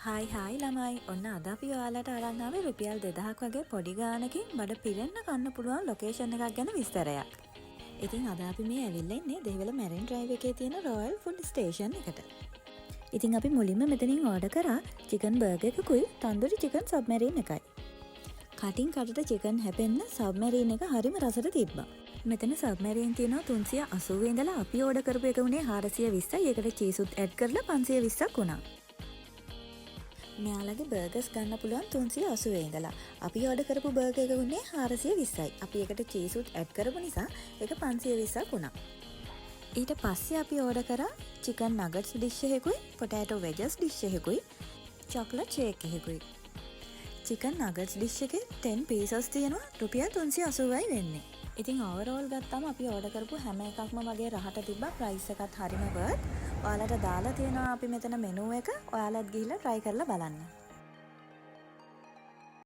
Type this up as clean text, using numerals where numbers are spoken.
Hi ළමයි ඔන්න අද අපි ඔයාලට අරන් ආවේ රුපියල් 2000ක් වගේ පොඩි ගාණකින් බඩ පිරෙන්න කන්න පුළුවන් ලොකේෂන් එකක් ගැන විස්තරයක්. ඉතින් අද අපි මේ ඇවිල්ලා ඉන්නේ දෙහිවල මැරින් ඩ්‍රයිව් එකේ තියෙන රොයල් ෆුඩ් ස්ටේෂන් එකට. ඉතින් අපි මුලින්ම මෙතනින් ඕඩර් කරා චිකන් බර්ගර් එකකුයි තන්දූරි චිකන් සබ්මැරීන් එකයි. කටින් කටට චිකන් හැපෙන්න සබ්මැරීන් එක හරිම රසට තිබ්බා. මෙතන සබ්මැරීන් තියෙනවා 380 ඉඳලා අපි ඕඩර් කරපු එක උනේ 420යි. ඒකට චීසුත් ඇඩ් කරලා 520ක් වුණා. මෙයාලගේ බර්ගර්ස් ගන්න පුළුවන් 380 ඉඳලා. අපි ඕඩර් කරපු බර්ගර් එක උනේ 420යි. අපි ඒකට චීසුත් ඇඩ් කරපු නිසා ඒක 520ක් වුණා. ඊට පස්සේ අපි ඕඩර් කරා චිකන් නගට්ස් ඩිෂ් එකකුයි, පොටෑටෝ වෙජස් ඩිෂ් එකකුයි, චොක්ලට් ෂේක් එකකුයි. චිකන් නගට්ස් ඩිෂ් එකේ 10 පීසස් තියෙනවා රුපියල් 380යි වෙන්නේ. ඉතින් ඕවරෝල් ගත්තාම අපි ඕඩර් කරපු හැම එකක්ම වගේ රහට තිබ්බා. ප්‍රයිස් එකත් හරිම වර්ත්. ඔයාලට දාලා තියෙනවා අපි මෙතන මෙනු එක. ඔයාලත් ගිහිල්ලා try කරලා බලන්න.